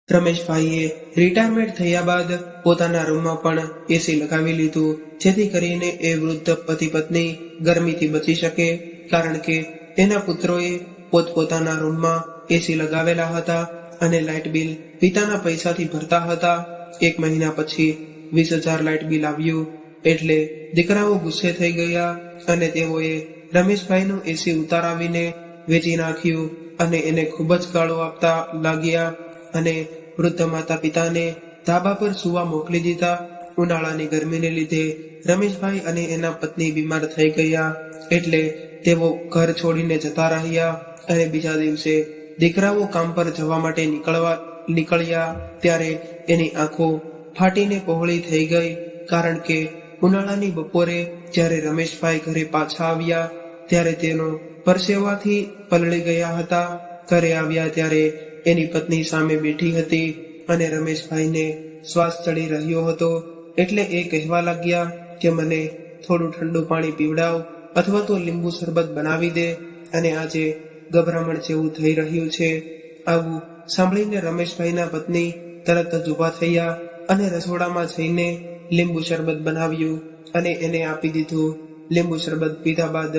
રમેશભાઈએ retirement થયા બાદ પોતાના રૂમમાં પણ એસી લગાવી લીધું, જેથી કરીને એ વૃદ્ધ પતિ પત્ની ગરમીથી બચી શકે, કારણ કે એના પુત્રોએ પોતપોતાના રૂમમાં એસી લગાવેલા હતા અને લાઇટ બિલ પિતાના પૈસાથી ભરતા હતા. 1 મહિના પછી 20,000 લાઇટ બિલ આવ્યું, એટલે દીકરાઓ ગુસ્સે થઈ ગયા અને તેઓએ રમેશભાઈનું એસી ઉતારાવીને વેચી નાખ્યું અને એને ખૂબ જ ગાળો આપતા લાગ્યા અને વૃદ્ધ માતા પિતાને ધાબા પર સુવા મોકલી દીધા. ઉનાળાની ગરમીને લીધે રમેશભાઈ અને એના પત્ની બીમાર થઈ ગયા, એટલે તેઓ ઘર છોડીને જતા રહ્યા અને બીજા દિવસે દીકરાઓ કામ પર જવા માટે નીકળ્યા ત્યારે એની આંખો ફાટીને પહોળી થઈ ગઈ, કારણ કે ઉનાળાની બપોરે જ્યારે રમેશભાઈ ઘરે પાછા આવ્યા ત્યારે તેનો પરસેવાથી પલળી ગયા હતા. ઘરે આવ્યા ત્યારે એની પત્ની સામે બેઠી હતી અને રમેશભાઈને શ્વાસ ચડી રહ્યો હતો, એટલે એ કહેવા લાગ્યા કે મને થોડું ઠંડુ પાણી પીવડાવ અથવા તો લીંબુ શરબત બનાવી દે, અને આજે ગભરામણ જેવું થઈ રહ્યું છે. આવું સાંભળીને રમેશભાઈના પત્ની તરત જ ઊભા થયા અને રસોડામાં જઈને લીંબુ શરબત બનાવ્યું અને એને આપી દીધું. લીંબુ શરબત પીધા બાદ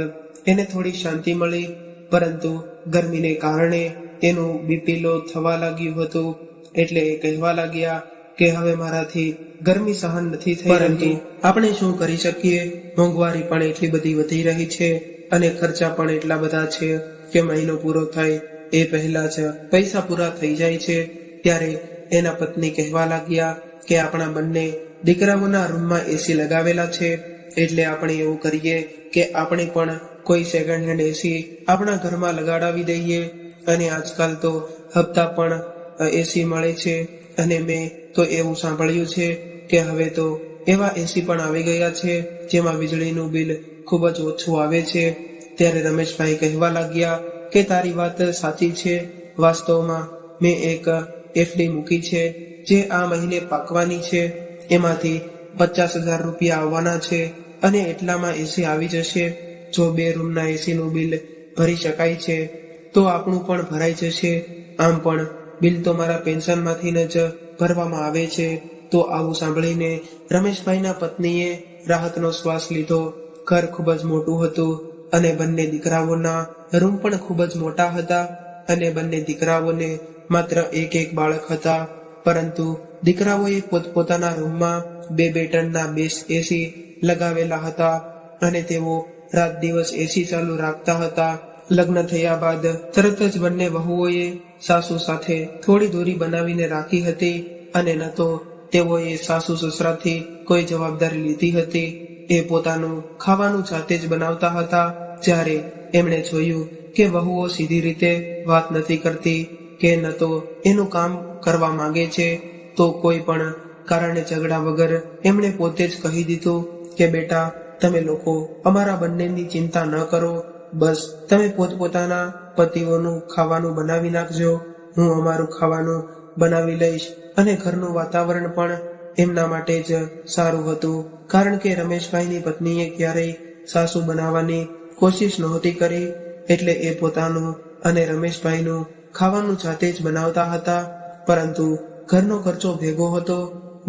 એને થોડી શાંતિ મળી, પરંતુ ગરમીને કારણે એનું બીપી લો થવા લાગ્યું હતું, એટલે એ કહેવા લાગ્યા કે હવે મારાથી ગરમી સહન નથી થઈ, પરંતુ આપણે શું કરી શકીએ? મોંઘવારી પણ એટલી બધી વધી રહી છે અને ખર્ચા પણ એટલા બધા છે કે મહિનો પૂરો થાય એ પહેલા જ પૈસા પૂરા થઈ જાય છે. ત્યારે એના પત્ની કહેવા લાગ્યા કે આપણા બંને દીકરાઓના રૂમમાં એસી લગાવેલા છે, એટલે આપણે એવું કરીએ કે આપણે પણ કોઈ સેકન્ડ હેન્ડ એસી આપણા ઘરમાં લગાડાવી દઈએ, અને આજકાલ તો હપ્તા પણ એસી મળે છે, અને મેં તો એવું સાંભળ્યું છે કે હવે તો એવા એસી પણ આવી ગયા છે જેમાં વીજળીનું બિલ ખૂબ જ ઓછું આવે છે. ત્યારે રમેશભાઈ કહેવા લાગ્યા કે તારી વાત સાચી છે, વાસ્તવમાં મેં એક એફડી મૂકી છે જે આ મહિને પાકવાની છે, એમાંથી 50,000 રૂપિયા આવવાના છે અને એટલામાં એસી આવી જશે. જો 2 રૂમના એસીનું બિલ ભરી શકાય છે તો આપણું પણ ભરાઈ જશે. આમ પણ બિલ તો મારા પેન્શનમાંથી જ ભરવામાં આવે છે. તો આવું સાંભળીને રમેશભાઈના પત્નીએ રાહતનો શ્વાસ લીધો. ઘર ખૂબ જ મોટું હતું અને બંને દીકરાઓના રૂમ પણ ખૂબ જ મોટા હતા, અને બંને દીકરાઓને માત્ર એક બાળક હતા, પરંતુ દીકરાઓએ પોતપોતાના રૂમમાં 2 ટનના એસી લગાવેલા હતા અને તેઓ રાત દિવસ એસી ચાલુ રાખતા હતા. લગ્ન થયા બાદ તરત જ બંને વહુઓએ સાસુ સાથે થોડી દૂરી બનાવીને રાખી હતી, અને ન તો તેઓએ સાસુ સસરાથી કોઈ જવાબદારી લીધી હતી. એ પોતાનું ખાવાનું જાતે જ બનાવતા હતા. જ્યારે એમણે જોયું કે વહુઓ સીધી રીતે વાત નથી કરતી કે ન તો એનું કામ કરવા માંગે છે, તો કોઈ પણ કારણે ઝઘડા વગર એમણે પોતે જ કહી દીધું કે બેટા, તમે લોકો અમારા બંનેની ચિંતા ન કરો, બસ તમે પોતપોતાના પતિઓનું ખાવાનું બનાવી નાખજો, હું અમારું ખાવાનું બનાવી લઈશ. અને ઘરનું વાતાવરણ પણ એમના માટે જ સારું હતું, કારણ કે રમેશભાઈની પત્નીએ ક્યારેય સાસુ બનાવવાની કોશિશ નહોતી કરી, એટલે એ પોતાનું અને રમેશભાઈનું ખાવાનું જાતે જ બનાવતા હતા. પરંતુ ઘરનો ખર્ચો ભેગો હતો.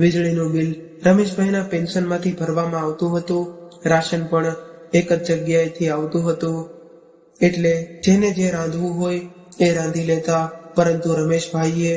વીજળીનું બિલ રમેશભાઈના પેન્શનમાંથી ભરવામાં આવતું હતું, રાશન પણ એક જ જગ્યાએથી આવતું હતું, એટલે જેને જે રાંધવું હોય એ રાંધી લેતા. પરંતુ રમેશભાઈએ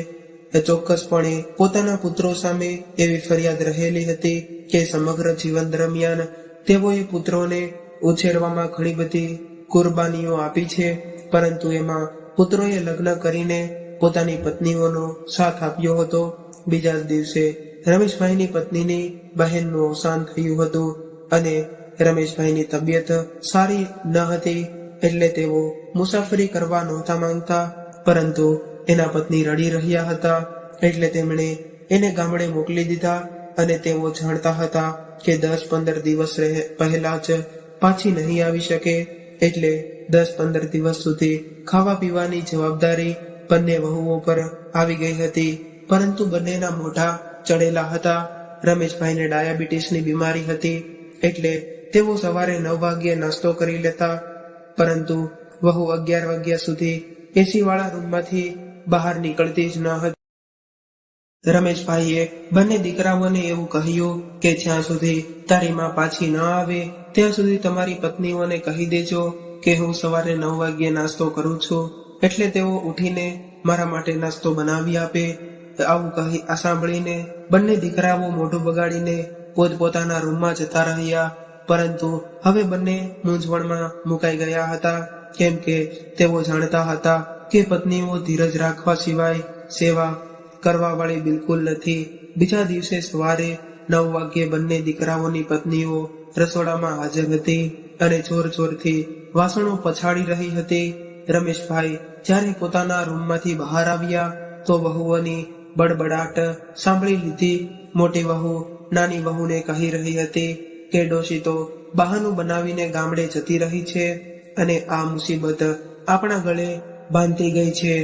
ચોક્કસપણે પોતાના પુત્રો સામે એવી ફરિયાદ રહેલી હતી કે સમગ્ર જીવન દરમિયાન તેઓએ પુત્રોને ઉછેરવામાં ઘણી બધી કુરબાનીઓ આપી છે, પરંતુ એમાં પુત્રોએ લગ્ન કરીને પોતાની પત્નીઓનો સાથ આપ્યો હતો. બીજા જ દિવસે રમેશભાઈની પત્નીની બહેનનું અવસાન થયું હતું અને રમેશભાઈની તબિયત સારી ન હતી, એટલે તેઓ મુસાફરી કરવા નહોતા માંગતા, પરંતુ એના પત્ની રડી રહ્યા હતા, એટલે તેમણે એને ગામડે મોકલી દીધા. અને તેઓ જાણતા હતા કે 10-15 દિવસ પહેલા જ પાછી નહીં આવી શકે, એટલે 10-15 દિવસ સુધી ખાવા પીવાની જવાબદારી બંને વહુઓ પર આવી ગઈ હતી. પરંતુ બંનેના મોઢા ચડેલા હતા. રમેશભાઈને ડાયાબિટીસની બીમારી હતી, એટલે તેઓ સવારે 9 વાગ્યે નાસ્તો કરી લેતા, પરંતુ વહુ 11 વાગ્યા સુધી એસી વાળા રૂમમાંથી બહાર નીકળતી જ ન હતી. રમેશભાઈએ બંને દીકરાઓને એવું કહ્યું કે જ્યાં સુધી તારી માં પાછી ન આવે ત્યાં સુધી તમારી પત્નીઓને કહી દેજો કે હું સવારે 9 વાગ્યે નાસ્તો કરું છું, એટલે તેઓ ઉઠીને મારા માટે નાસ્તો બનાવી આપે. આવું કહી સાંભળીને બંને દીકરાઓ મોઢું બગાડીને પોતપોતાના રૂમમાં જતા રહ્યા. પરંતુ હવે બંને મૂંઝવણમાં મુકાઈ ગયા હતા, કેમ કે તેઓ જાણતા હતા કે પત્નીઓ ધીરજ રાખવા સિવાય સેવા કરવા વાળી બિલકુલ નથી. બીજા દિવસે સવારે 9 વાગ્યે બંને દીકરાઓની પત્નીઓ રસોડામાં હાજર હતી અને જોર જોરથી વાસણો પછાડી રહી હતી. રમેશભાઈ જ્યારે પોતાના રૂમમાંથી બહાર આવ્યા તો વહુઓની બડબડાટ સાંભળી લીધી. મોટી વહુ નાની વહુને કહી રહી હતી કે ડોશી તો બહાનું બનાવીને ગામડે જતી રહી છે અને આ મુસીબત આપણા ગળે બાંધતી ગઈ છે.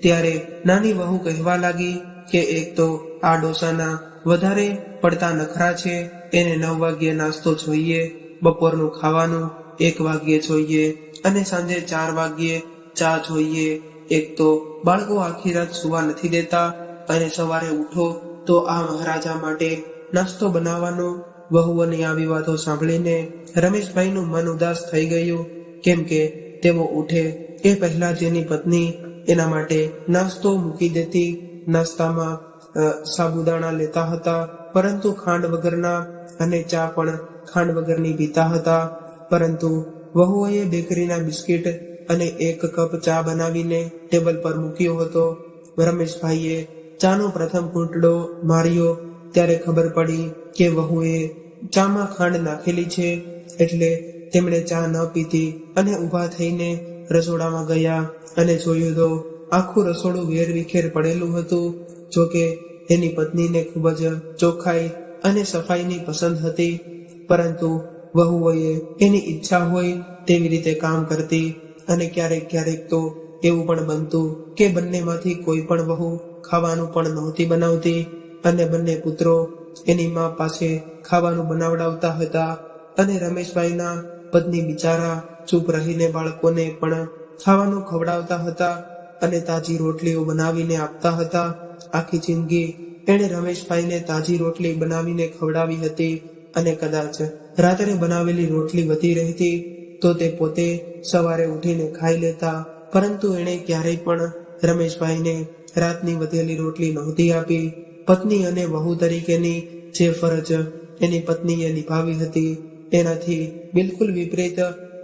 ત્યારે નાની વહુ કહેવા લાગી કે એક તો આ ડોસાના વધારે પડતા નખરા છે, એને 9 વાગ્યે નાસ્તો જોઈએ, બપોરનું ખાવાનું 1 વાગ્યે જોઈએ અને સાંજે 4 વાગ્યે ચા જોઈએ. એક તો બાળકો આખી રાત સુવા નથી દેતા અને સવારે ઉઠો તો આ મહારાજા માટે નાસ્તો બનાવવાનો. વહુઓની આવી વાતો સાંભળીને રમેશભાઈનું મન ઉદાસ થઈ ગયું, કેમ કે તેઓ ઉઠે એ પહેલા જેની પત્ની એના માટે નાસ્તો મૂકી દેતી, નાસ્તામાં સાબુદાણા લેતા હતા પરંતુ ખાંડ વગરના અને ચા પણ ખાંડ વગરની પીતા હતા. પરંતુ વહુઓએ બેકરીના બિસ્કિટ અને 1 કપ ચા બનાવીને ટેબલ પર મૂક્યો હતો. રમેશભાઈએ ચાનો પ્રથમ ઘૂંટડો માર્યો ત્યારે ખબર પડી કે વહુએ ચામાં ખાંડ નાખેલી છે, એટલે તેમણે ચા ન પીધી અને ઊભા થઈને રસોડામાં ગયા અને જોયું તો આખું રસોડું વેરવિખેર પડેલું હતું. જોકે તેની પત્નીને ખૂબ જ ચોખ્ખાઈ અને સફાઈની પસંદ હતી, પરંતુ વહુઓએ એની ઈચ્છા હોય તેવી રીતે કામ કરતી અને ક્યારેક ક્યારેક તો એવું પણ બનતું કે બંનેમાંથી કોઈ પણ વહુ ખાવાનું પણ નહોતી બનાવતી અને બંને પુત્રો એની મા પાસે ખાવાનું બનાવડાવતા હતા. અને રમેશભાઈના પત્ની બિચારા ચૂપ રહીને બાળકોને પણ ખાવાનું ખવડાવતા હતા અને તાજી રોટલીઓ બનાવીને આપતા હતા. આખી જિંદગી એણે રમેશભાઈને તાજી રોટલી બનાવીને ખવડાવી હતી અને કદાચ રાત્રે બનાવેલી રોટલી વધી રહેતી તો તે પોતે સવારે ઉઠીને ખાઈ લેતા, પરંતુ એણે ક્યારેય પણ રમેશભાઈને રાતની વધેલી રોટલી નહોતી આપી. પત્ની અને વહુ તરીકેની જે ફરજ એની પત્નીએ નિભાવી હતી એનાથી બિલકુલ વિપરીત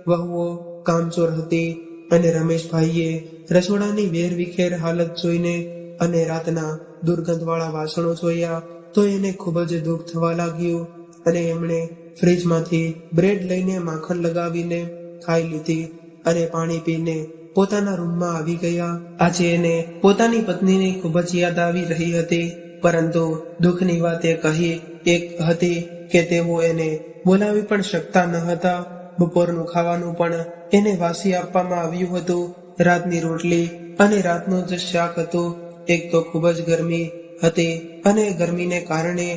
વહુઓ કામચોર હતી અને રમેશભાઈએ રસોડાની વેરવિખેર હાલત જોઈને અને રાતના દુર્ગંધવાળા વાસણો જોયા તો એને ખૂબ જ દુઃખ થવા લાગ્યું અને એમણે ફ્રીજમાંથી બ્રેડ લઈને માખણ લગાવીને ખાઈ લીધી અને પાણી પીને પોતાના રૂમમાં આવી ગયા. આજે એને પોતાની પત્નીની ખૂબ જ યાદ આવી રહી હતી, પરંતુ દુઃખની વાત એ કહી એક હતી કે તેઓ એને બોલાવી પણ શકતા ન હતા. બપોરનું ખાવાનું પણ એને વાસી આપવામાં આવ્યું હતું. રાતની રોટલી અને રાતનું જ શાક હતું. એક તો ખૂબ જ ગરમી હતી અને ગરમીને કારણે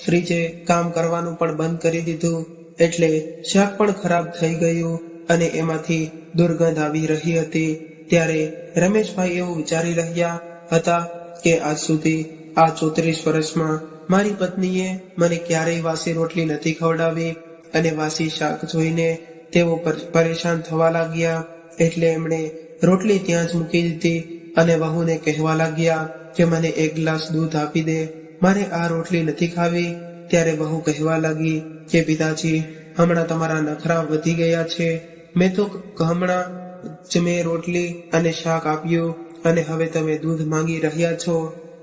ફ્રીજે કામ કરવાનું પણ બંધ કરી દીધું, એટલે શાક પણ ખરાબ થઈ ગયું અને એમાંથી દુર્ગંધ આવી રહી હતી. ત્યારે રમેશભાઈ એવું વિચારી રહ્યા હતા કે આજ સુધી આ 34 વર્ષમાં મારી પત્નીએ મને ક્યારેય વાસી રોટલી નથી ખવડાવી અને વાસી શાક જોઈને તેઓ પરેશાન થવા લાગ્યા. એટલે એમણે રોટલી ત્યાં જ મૂકી દીધી અને વહુને કહેવા લાગ્યા કે મને 1 ગ્લાસ દૂધ આપી દે, મારે આ રોટલી નથી ખાવી. ત્યારે વહુ કહેવા લાગી કે પિતાજી, હમણાં તમારા નખરા વધી ગયા છે, મેં તો હમણાં જ મેં રોટલી અને શાક આપ્યું અને હવે તમે દૂધ માંગી રહ્યા છો.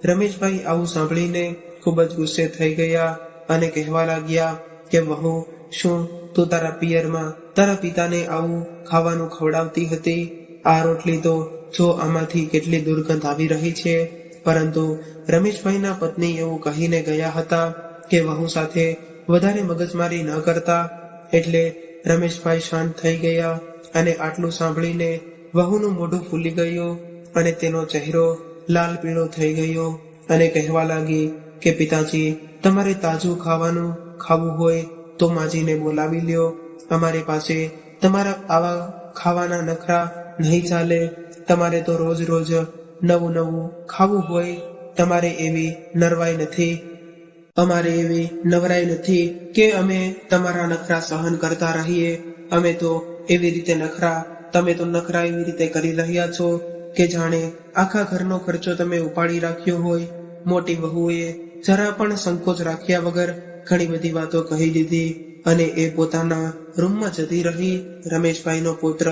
રમેશભાઈ આવું સાંભળીને ખૂબ જ ગુસ્સે થઈ ગયા અને કહેવા લાગ્યા કે વહુ, શું તું તારા પિયરમાં તારા પિતાને આવું ખાવાનું ખવડાવતી હતી? આ રોટલી તો જો આમાંથી કેટલી દુર્ગંધ આવી રહી છે. પરંતુ રમેશભાઈના પત્ની એવું કહીને ગયા હતા કે વહુ સાથે વધારે મગજમારી ન કરતા, એટલે રમેશભાઈ શાંત થઈ ગયા અને આટલું સાંભળીને વહુનું મોઢું ફૂલી ગયું અને તેનો ચહેરો લાલ પીળો થઈ ગયો અને કહેવા લાગી કે પિતાજી, તમારે તાજું ખાવાનું ખાવું હોય તો માજીને બોલાવી લ્યો, અમારી પાસે તમારા આવા ખાવાના નખરા નહીં ચાલે. તમારે તો રોજ રોજ નવું નવું ખાવું હોય, તમારે એવી નરવાઈ નથી, અમારે એવી નવરાઈ નથી કે અમે તમારા નખરા સહન કરતા રહીએ. અમે તો એવી રીતે નખરા, તમે તો નખરા એવી રીતે કરી રહ્યા છો કે જાણે આખા ઘરનો ખર્ચો તમે ઉપાડી રાખ્યો હોય. મોટી વહુએ જરા પણ સંકોચ રાખ્યા વગર ઘણી બધી વાતો કહી દીધી અને એ પોતાના રૂમમાં જતી રહી. રમેશભાઈનો પુત્ર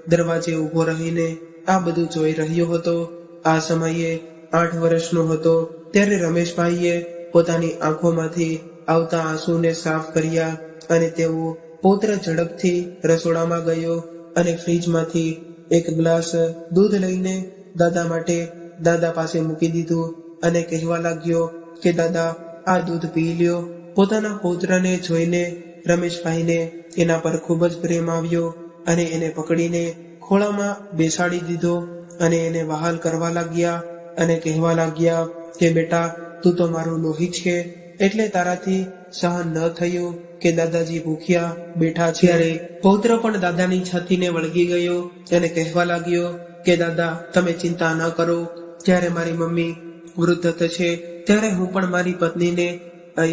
દરવાજે ઉભો રહીને આ બધું જોઈ રહ્યો હતો. આ સમયે 8 વર્ષનો હતો. ત્યારે રમેશભાઈએ પોતાની આંખોમાંથી આવતા આંસુને સાફ કર્યા અને તેઓ પુત્ર ઝડપથી રસોડામાં ગયો અને ફ્રીજમાંથી એક ગ્લાસ દૂધ લઈને દાદા માટે દાદા પાસે મૂકી દીધું અને કહેવા લાગ્યો કે દાદા, આ દૂધ પી લ્યો. પોતાના પુત્રને જોઈને રમેશભાઈને એના પર ખૂબ જ પ્રેમ આવ્યો અને એને પકડીને ખોળામાં બેસાડી દીધો અને એને વહાલ કરવા લાગ્યા અને કહેવા લાગ્યા કે બેટા, તું તો મારું લોહી છે, એટલે તારાથી સહન ન થયું કે દાદાજી ભૂખ્યા બેઠા છે. ત્યારે પૌત્ર પણ દાદાની છાતીને વળગી ગયો અને કહેવા લાગ્યો કે દાદા, તમે ચિંતા ન કરો. જ્યારે મારી મમ્મી વૃદ્ધ થશે ત્યારે હું પણ મારી પત્નીને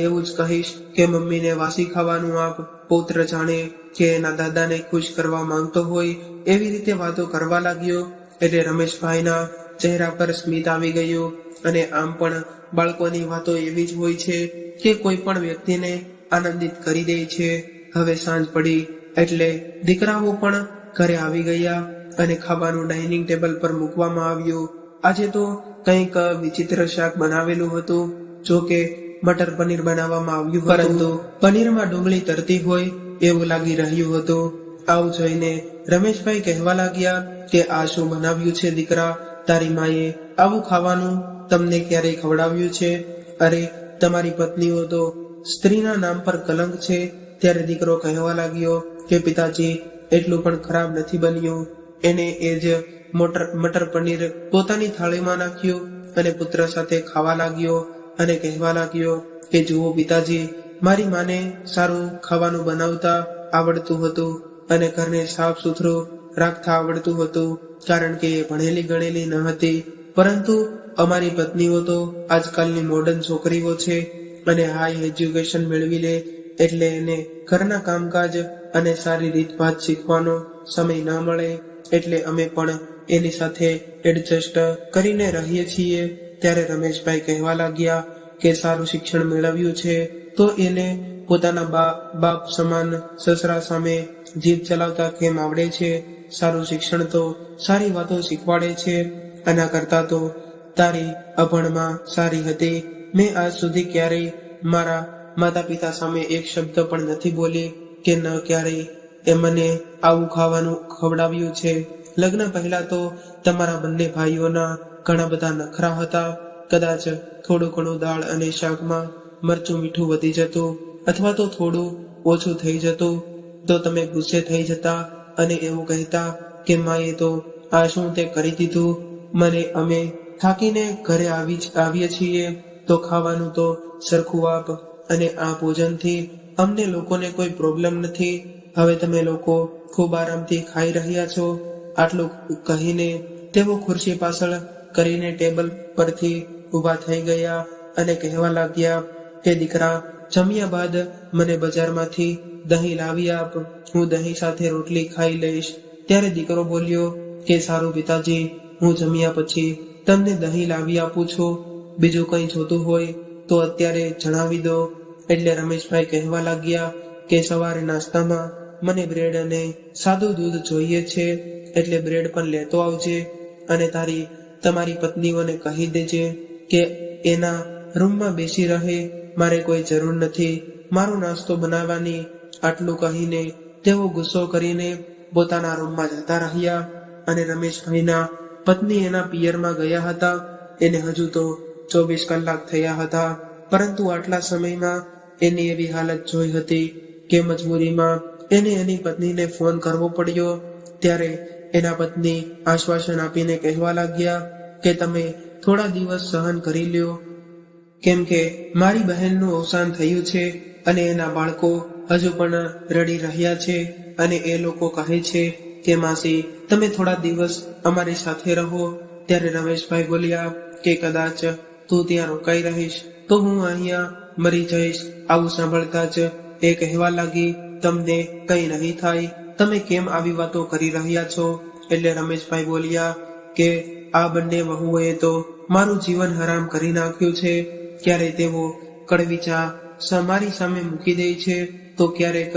એવું જ કહીશ કે મમ્મીને વાસી ખાવાનું આપ. પૌત્ર જાણે કે એના દાદાને ખુશ કરવા માંગતો હોય એવી રીતે વાતો કરવા લાગ્યો. એટલે રમેશભાઈના ચહેરા પર સ્મિત આવી ગયું. અને આમ પણ બાળકોની વાતો એવી જ હોય છે કે કોઈ પણ વ્યક્તિને આનંદિત કરી દે છે. હવે સાંજ પડી એટલે દીકરાઓ પણ ઘરે આવી ગયા અને ખાવાનું ડાઇનિંગ ટેબલ પર મૂકવામાં આવ્યું. આજે તો કંઈક વિચિત્ર શાક બનાવેલું હતું. જો કે મટર પનીર બનાવવામાં આવ્યું હતું, પરંતુ પનીરમાં ડુંગળી તરતી હોય એવું લાગી રહ્યું હતું. આવું જોઈને રમેશભાઈ કહેવા લાગ્યા કે આ શું બનાવ્યું છે દીકરા? તારી માએ આવું ખાવાનું તમને ક્યારેય ખવડાવ્યું છે? અરે, તમારી પત્નીઓ તો સ્ત્રીના નામ પર કલંક છે. ત્યારે દીકરો કહેવા લાગ્યો કે પિતાજી, એટલું પણ ખરાબ નથી બન્યું. એને એ જ મટર પનીર પોતાની થાળીમાં નાખ્યું અને પુત્ર સાથે ખાવા લાગ્યો અને કહેવા લાગ્યો કે જુઓ પિતાજી, મારી માને સારું ખાવાનું બનાવતા આવડતું હતું અને ઘરને સાફ સુથરું રાખતા આવડતું હતું, કારણ કે એ ભણેલી ગણેલી ન હતી. પરંતુ અમારી પત્નીઓ તો આજકાલની મોડર્ન છોકરીઓ છે અને હાઈ એજ્યુકેશન મેળવી લે એટલે એને ઘરના કામકાજ અને સારી રીતભાત શીખવાનો સમય ના મળે. એટલે અમે પણ એની સાથે એડજસ્ટ કરીને રહીએ છીએ. ત્યારે રમેશભાઈ કહેવા લાગ્યા કે સારું શિક્ષણ મેળવ્યું છે તો એને પોતાના બાપ સમાન સસરા સામે જીભ ચલાવતા કેમ આવડે છે? સારું શિક્ષણ તો સારી વાતો શીખવાડે છે. આના કરતા તો તારી અભણમાં સારી હતી. મેં આજ સુધી ક્યારેય મારા માતા પિતા સામે એક શબ્દ પણ નથી બોલી કે ન ક્યારેય એ મને આવું ખાવાનું ખવડાવ્યું છે. લગ્ન પહેલા તો તમારા બંને ભાઈઓના ઘણા બધા નખરા હતા. કદાચ થોડું ઘણું દાળ અને શાકમાં મરચું મીઠું વધી જતું અથવા તો થોડું ઓછું થઈ જતું તો તમે ગુસ્સે થઈ જતા અને એવું કહેતા કે માએ તો આ શું તે કરી દીધું મને, અમે થાકીને ઘરે આવીએ છીએ તો ખાવાનું તો સરખું આપ અને આ ભોજનથી અમને લોકોને કોઈ પ્રોબ્લેમ નથી. હવે તમે લોકો ખૂબ આરામથી ખાઈ રહ્યા છો. આટલું કહીને તેઓ ખુરશી પાછળ કરીને ટેબલ પરથી ઊભા થઈ ગયા અને કહેવા લાગ્યા કે દીકરા, જમ્યા બાદ મને બજારમાંથી દહીં લાવી આપ. હું દહીં સાથે રોટલી ખાઈ લઈશ. ત્યારે દીકરો બોલ્યો કે સારું પિતાજી, હું જમ્યા પછી તમને દહીં લાવી આપું છું. બીજું કંઈ જોતું હોય તો અત્યારે જણાવી દો. એટલે રમેશભાઈ કહેવા લાગ્યા કે સવારે નાસ્તામાં મને બ્રેડ અને સાદું દૂધ જોઈએ છે, એટલે બ્રેડ પણ લેતો આવજે અને તમારી પત્નીઓને કહી દેજે કે એના રૂમમાં બેસી રહે. મારે કોઈ જરૂર નથી મારો નાસ્તો બનાવવાની. આટલું કહીને તેઓ ગુસ્સો કરીને પોતાના રૂમમાં જતા રહ્યા અને રમેશભાઈના પત્ની એના પિયરમાં ગયા હતા. એને હજુ તો 24 કલાક થયા હતા, પરંતુ આટલા સમયમાં એની એવી હાલત જોઈ હતી કે મજબૂરીમાં એને એની પત્નીને ફોન કરવો પડ્યો. ત્યારે એના પત્ની આશ્વાસન આપીને કહેવા લાગ્યા કે તમે થોડા દિવસ સહન કરી લ્યો, કેમ કે મારી બહેનનું અવસાન થયું છે અને એના બાળકો હજુ પણ રડી રહ્યા છે અને એ લોકો કહે છે કે માસી, તમે થોડા દિવસ અમારી સાથે રહો. ત્યારે રમેશભાઈ બોલ્યા કે કદાચ તું ત્યાં રોકાઈ રહીશ તો હું અહીંયા મરી જઈશ. આવું સાંભળતા જ એ કહેવા લાગી, તમને કંઈ નહીં થાય, તમે કેમ આવી વાતો કરી રહ્યા છો? એટલે રમેશભાઈ બોલ્યા કે આ બંને વહુઓએ તો મારું જીવન હરામ કરી નાખ્યું છે. ક્યારેય તેઓ કડવી ચા મારી સામે મૂકી દે છે તો ક્યારેક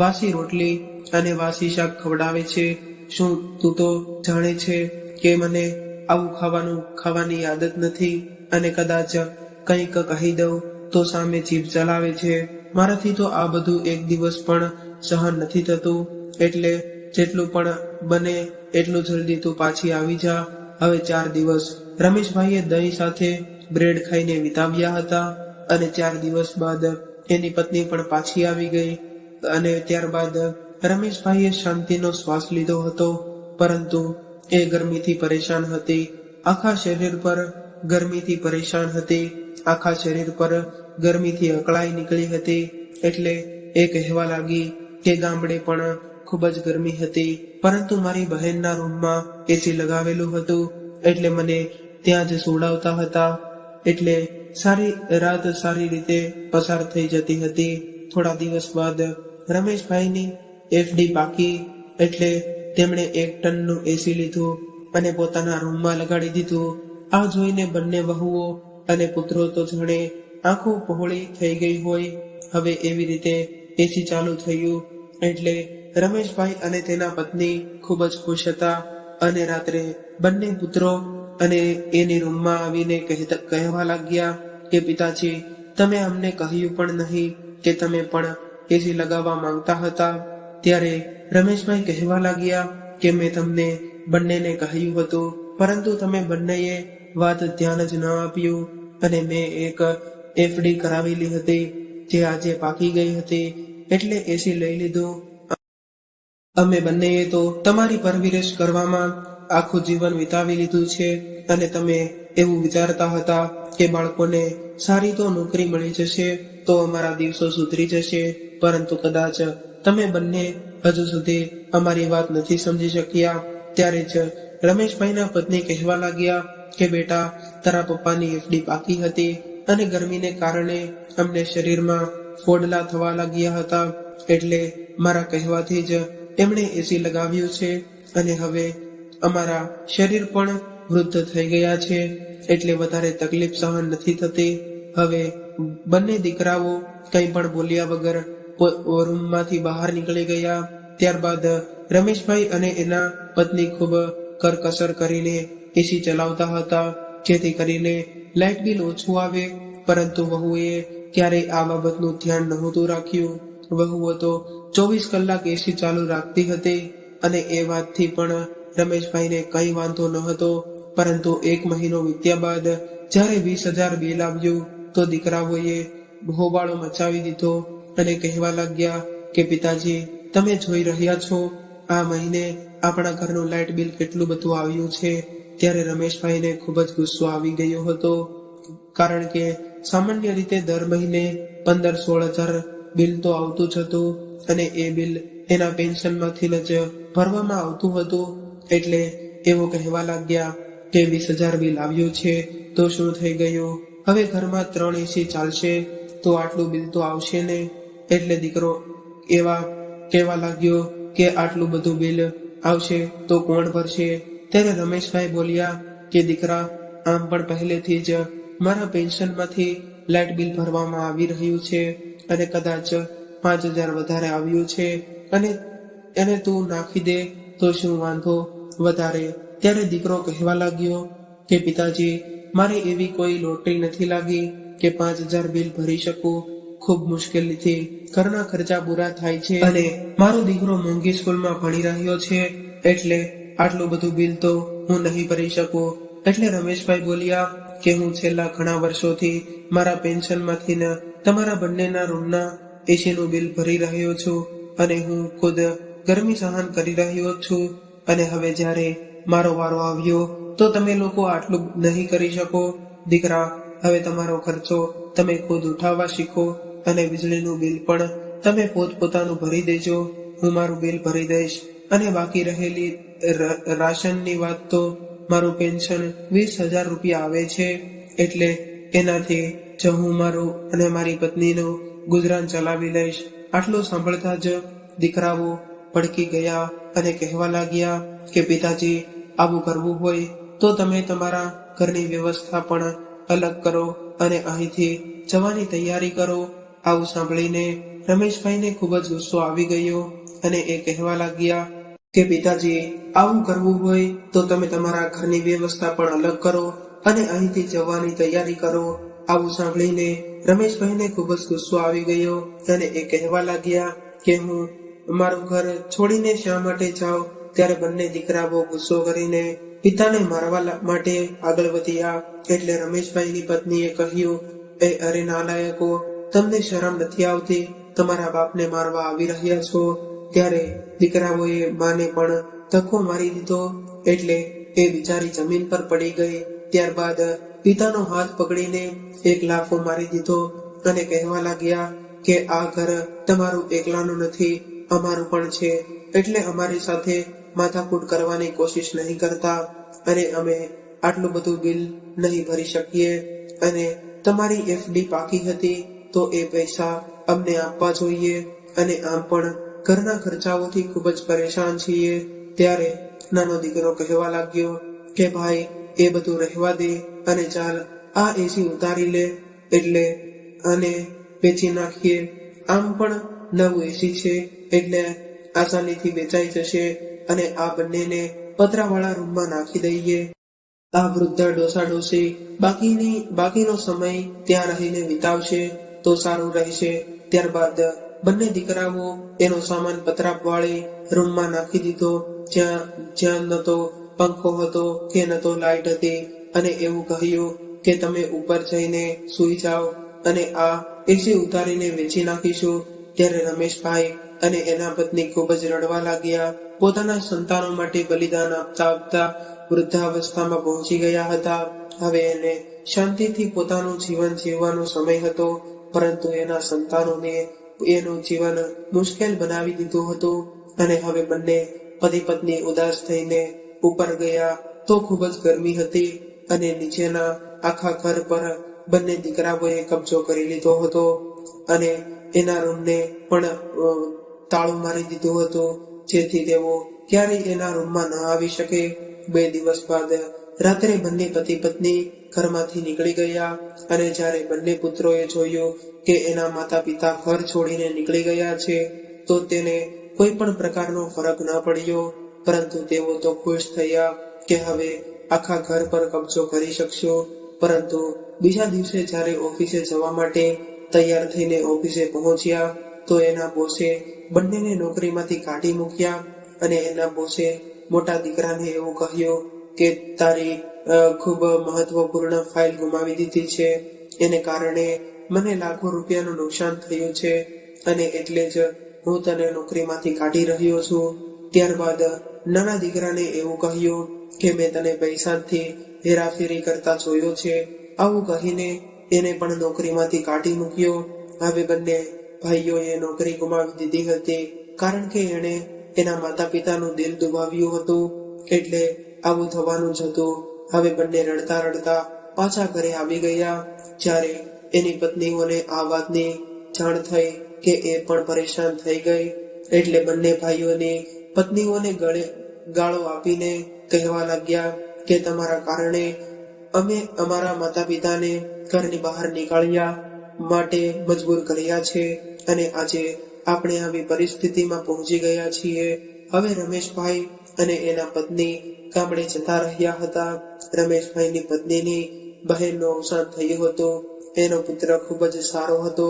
વાસી રોટલી અને વાસી શાક ખવડાવે છે. શું તું તો જાણે છે કે મને આવું ખાવાની આદત નથી, અને કદાચ કંઈક કહી દઉં તો સામે જીભ ચલાવે છે. મારાથી તો આ બધું એક દિવસ પણ સહન નથી થતું. એટલે જેટલું પણ બને એટલું જલ્દી તું પાછી આવી જા. હવે 4 દિવસ રમેશભાઈએ દહીં સાથે બ્રેડ ખાઈને વિતાવ્યા હતા, અને 4 દિવસ બાદ એની પત્ની પણ પાછી આવી ગઈ. અને ત્યારબાદ રમેશભાઈએ શાંતિનો શ્વાસ લીધો હતો, પરંતુ એ ગરમીથી પરેશાન હતી. આખા શરીર પર ગરમીથી પરેશાન હતી, આખા શરીર પર ગરમીથી અકળાઈ નીકળી હતી. એટલે એ કહેવા લાગી કે ગામડે પણ ખૂબ જ ગરમી હતી, પરંતુ મારી બહેનના રૂમમાં એસી લગાવેલું હતું, એટલે મને ત્યાં જ સુવડાવતા હતા. એટલે સારી રાત સારી રીતે પસાર થઈ જતી હતી. થોડા દિવસ બાદ રમેશભાઈની એફડી પાકી, એટલે તેમણે 1 ટનનું એસી લીધું અને પોતાના રૂમમાં લગાડી દીધું. આ જોઈને બંને વહુઓ અને પુત્રો તો જાણે આંખો પહોળી થઈ ગઈ હોય. હવે એવી રીતે એસી ચાલુ થયું એટલે રમેશભાઈ અને તેના પત્ની ખૂબ જ ખુશ હતા. અને રાત્રે બંને પુત્રો અને એની રૂમમાં આવીને કહેવા લાગ્યા કે પિતાજી, તમે અમને કહ્યું પણ નહીં કે તમે પણ એસી લગાવવા માંગતા હતા. ત્યારે રમેશભાઈ કહેવા લાગ્યા કે મેં તમને બંનેને કહ્યું હતું, પરંતુ તમે બંનેએ વાત ધ્યાન જ ન આપ્યું, અને મેં એક એફડી કરાવેલી હતી જે આજે પાકી ગઈ હતી, એટલે એસી લઈ લીધું. અમે બંનેએ તો તમારી પરવરિશ કરવામાં આખું જીવન વિતાવી લીધું છે, અને તમે એવું વિચારતા હતા કે બાળકોને સારી તો નોકરી મળી જશે તો અમારા દિવસો સુધરી જશે, પરંતુ કદાચ તમે બંને હજુ સુધી અમારી વાત નથી સમજી શક્યા. ત્યારે જ રમેશભાઈના પત્ની કહેવા લાગ્યા કે બેટા, તારા પપ્પાની એફડી પાકી હતી અને ગરમીને કારણે અમને શરીરમાં ફોડલા થવા લાગ્યા હતા, એટલે મારા કહેવાથી જ એમણે એસી લગાવ્યું છે. અને હવે અમારા શરીર પણ વૃદ્ધ થઈ ગયા છે, એટલે વધારે તકલીફ સહન નથી થતી. હવે બંને દીકરાઓ કંઈ પણ બોલ્યા વગર રૂમમાંથી બહાર નીકળી ગયા. ત્યારબાદ રમેશભાઈ અને એના પત્ની ખૂબ કરકસર કરીને એસી ચલાવતા હતા, જેથી કરીને લાઇટ બિલ ઓછું આવે. પરંતુ વહુએ ક્યારેય આ બાબતનું ધ્યાન નહોતું રાખ્યું. વહુઓ તો 24 કલાક એસી ચાલુ રાખતી હતી, અને એ વાતથી પણ રમેશભાઈને કંઈ વાંધો ન હતો. પરંતુ 1 મહિનો વીત્યા બાદ જ્યારે 20,000 બિલ આવ્યું તો દીકરાઓએ હોબાળો મચાવી દીધો અને કહેવા લાગ્યા કે પિતાજી, તમે જોઈ રહ્યા છો આ મહિને આપણા ઘરનું લાઇટ બિલ કેટલું બધું આવ્યું છે. ત્યારે રમેશભાઈને ખૂબ જ ગુસ્સો આવી ગયો હતો, કારણ કે સામાન્ય રીતે દર મહિને 15-16 હજાર બિલ તો આવતું જ હતું, અને એ બિલ એના પેન્શનમાંથી જ ભરવામાં આવતું હતું. એટલે એવો કહેવા લાગ્યા કે 20,000 બિલ આવ્યું છે તો શું થઈ ગયું, હવે ઘરમાં 3 એસી ચાલશે તો આટલું બિલ તો આવશે ને. એટલે દીકરો એવા કહેવા લાગ્યો કે આટલું બધું બિલ આવશે તો કોણ ભરશે. ત્યારે રમેશભાઈ બોલ્યા કે દીકરા, આમ પણ પહેલેથી જ મારા પેન્શનમાંથી લાઇટ બિલ ભરવામાં આવી રહ્યું છે, અને કદાચ 5,000 વધારે આવ્યું છે, અને એને તું નાખી દે તો શું વાંધો વધારે. ત્યારે દીકરો કહેવા લાગ્યો કે પિતાજી, મારે એવી કોઈ લોટરી નથી લાગી કે 5,000 બિલ ભરી શકું. ખૂબ મુશ્કેલીથી ઘરના ખર્ચા પૂરા થાય છે, અને મારો દીકરો મોંઘી સ્કૂલમાં ભણી રહ્યો છે, એટલે આટલું બધું બિલ તો હું નહીં ભરી શકું. એટલે રમેશભાઈ બોલ્યા કે હું છેલ્લા ઘણા વર્ષોથી મારા પેન્શનમાંથી તમારા બંનેના રૂમના એસીનું બિલ ભરી રહ્યો છું, અને હું ખુદ ગરમી સહન કરી રહ્યો છું, અને હવે જ્યારે મારો વારો આવ્યો તો તમે લોકો આટલું નહીં કરી શકો. દીકરા, હવે તમારો ખર્ચો તમે ખુદ ઉઠાવવા શીખો, અને વીજળીનું બિલ પણ તમે પોતપોતાનું ભરી દેજો. હું મારું બિલ ભરી દઈશ, અને બાકી રહેલી રાશનની વાત તો મારું પેન્શન 20,000 રૂપિયા આવે છે, એટલે એનાથી જ હું મારું અને મારી પત્નીનું ગુજરાન ચલાવી લઈશ. આટલું સાંભળતા જ દીકરાઓ ભડકી ગયા અને કહેવા લાગ્યા કે પિતાજી, આવું કરવું હોય તો તમે તમારા ઘરની વ્યવસ્થા પણ અલગ કરો અને અહીંથી જવાની તૈયારી કરો. આવું સાંભળીને રમેશભાઈને ખૂબ જ ગુસ્સો આવી ગયો અને એ કહેવા લાગ્યા કે પિતાજી, આવું કરવું હોય તો તમે તમારા ઘરની વ્યવસ્થા પણ અલગ કરો અને અહીંથી જવાની તૈયારી કરો. આવું સાંભળીને રમેશભાઈને ખૂબ જ ગુસ્સો આવી ગયો અને એ કહેવા લાગ્યા કે હું મારું ઘર છોડીને શા માટે જાઉં. ત્યારે બંને દીકરાઓ ગુસ્સો કરીને પિતાને મારવા માટે આગળ વધ્યા. એટલે રમેશભાઈની પત્નીએ કહ્યું, એ અરે નાલાયકો, તમને શરમ નથી આવતી? તમારા બાપને મારવા આવી રહ્યા છો? ત્યારે દીકરાઓએ માને પણ ધક્કો મારી દીધો એટલે એ બિચારી જમીન પર પડી ગઈ. ત્યારબાદ પિતાનો હાથ પકડીને એક લાફો મારી દીધો અને કહેવા લાગ્યા કે આ ઘર તમારું એકલાનું નથી, અમારું પણ છે. એટલે અમારી સાથે માથાકૂટ કરવાની કોશિશ નહીં કરતા અને અમે આટલું બધું બિલ નહીં ભરી શકીએ અને તમારી એફડી પાકી હતી તો એ પૈસા અમને આપવા જોઈએ અને આમ પણ ઘરના ખર્ચાઓથી ખૂબ જ પરેશાન છીએ. ત્યારે નાનો દીકરો કહેવા લાગ્યો કે ભાઈ, એ બધું રહેવા દે અને ચાલ આ એસી ઉતારી લે એટલે અને વેચી નાખીએ. આમ પણ નવું એસી છે એટલે આસાનીથી વેચાઈ જશે અને આ બંનેને પતરાવાળા રૂમમાં નાખી દઈએ. આ વૃદ્ધ ડોસા ડોસી બાકીનો સમય ત્યાં રહીને વિતાવશે તો સારું રહેશે. ત્યારબાદ બંને દીકરાઓ એનો સામાન પતરાવાળી રૂમમાં નાખી દીધો, જ્યાં ન તો પંખો હતો કે ન તો લાઇટ હતી, અને એવું કહ્યું કે તમે ઉપર જઈને સૂઈ જાઓ અને આ એસી ઉતારીને વેચી નાખીશું. ત્યારે રમેશભાઈ અને એના પત્ની ખૂબ જ રડવા લાગ્યા. પોતાના સંતાનો માટે બલિદાન આપતા આપતા વૃદ્ધાવસ્થામાં પહોંચી ગયા હતા. હવે એને શાંતિથી પોતાનું જીવન જીવવાનો સમય હતો, પરંતુ એના સંતાનોને એનું જીવન મુશ્કેલ બનાવી દીધું હતું. અને હવે બંને પતિ પત્ની ઉદાસ થઈને ઉપર ગયા તો ખૂબ જ ગરમી હતી અને નીચેના આખા ઘર પર બંને દીકરાઓએ કબજો કરી લીધો હતો અને એના રૂમને પણ તાળું મારી દીધું હતું, જેથી તેઓ ક્યારેય એના રૂમમાં ન આવી શકે. 2 દિવસ બાદ રાત્રે બંને પતિ પત્ની ઘરમાંથી નીકળી ગયા અને જ્યારે બંને પુત્રોએ જોયું કે એના માતા પિતા ઘર છોડીને નીકળી ગયા છે તો તેને કોઈ પણ પ્રકારનો ફરક ન પડ્યો, પરંતુ તેઓ તો ખુશ થયા કે હવે આખા ઘર પર કબજો કરી શકશો. પરંતુ બીજા દિવસે જ્યારે ઓફિસે જવા માટે તૈયાર થઈને ઓફિસે પહોંચ્યા તો એના બોસે બંનેને નોકરીમાંથી કાઢી મૂક્યા અને એના બોસે મોટા દીકરાને એવું કહ્યું કે તારી ખૂબ મહત્વપૂર્ણ ફાઇલ ગુમાવી દીધી છે, એને કારણે મને લાખો રૂપિયાનું નુકસાન થયું છે અને એટલે જ હું તને નોકરીમાંથી કાઢી રહ્યો છું. ત્યારબાદ નાના દીકરાને એવું કહ્યું કે મેં તને પૈસાથી હેરાફેરી કરતા જોયો છે. આવું કહીને એને પણ નોકરીમાંથી કાઢી મૂક્યો. હવે બંને ભાઈઓએ નોકરી ગુમાવી દીધી હતી કારણ કે એણે એના માતા પિતાનું દિલ દુભાવ્યું હતું, એટલે આવું થવાનું જ હતું. હવે બંને રડતા રડતા પાછા ઘરે આવી ગયા. જ્યારે એની પત્નીઓને આ વાતની જાણ થઈ કે એ પણ પરેશાન થઈ ગઈ, એટલે બંને ભાઈઓની પત્નીઓને ગાળો આપીને કહેવા લાગ્યા કે તમારા કારણે અમે અમારા માતા પિતાને ઘરની બહાર નીકળ્યા માટે મજબૂર કર્યા છે અને આજે આપણે આવી પરિસ્થિતિમાં પહોંચી ગયા છીએ. હવે રમેશભાઈ અને એના પત્ની ગામડે જતા રહ્યા હતા. રમેશભાઈની પત્નીની બહેનનું અવસાન થયું હતું. એનો પુત્ર ખૂબ જ સારો હતો,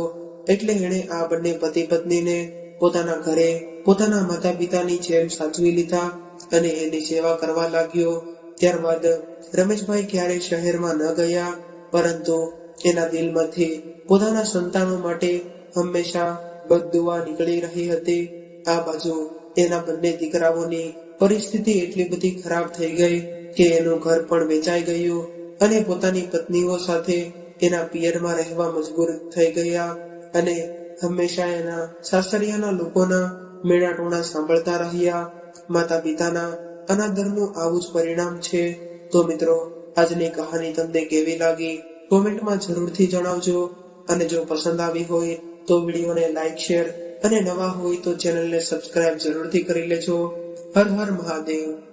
એટલે એણે આ બંને પતિ પત્નીને પોતાના ઘરે પોતાના માતા પિતાની જેમ સાચવી લીધા અને એની સેવા કરવા લાગ્યો. ત્યારબાદ રમેશભાઈ ક્યારે શહેરમાં ન ગયા, પરંતુ એના દિલમાંથી પોતાના સંતાનો માટે હંમેશા બદદુઆ નીકળી રહી હતી. આ બાજુ એના બંને દીકરાઓની પરિસ્થિતિ એટલી બધી ખરાબ થઈ ગઈ કે એનું ઘર પણ વેચાઈ ગયું અને પોતાની પત્નીઓ સાથે એના પિયરમાં રહેવા મજબૂર થઈ ગયા અને હંમેશા એના સાસરિયાના લોકોના મેળાટોણા સાંભળતા રહ્યા. માતા પિતાના અનાદરનું આવું જ પરિણામ છે. તો મિત્રો, આજની કહાની તમને કેવી લાગી કોમેન્ટમાં જરૂરથી જણાવજો અને જો પસંદ આવી હોય તો વિડીયોને લાઈક શેર અને નવા હોય તો ચેનલને સબસ્ક્રાઇબ જરૂરથી કરી લેજો. હર હર મહાદેવ.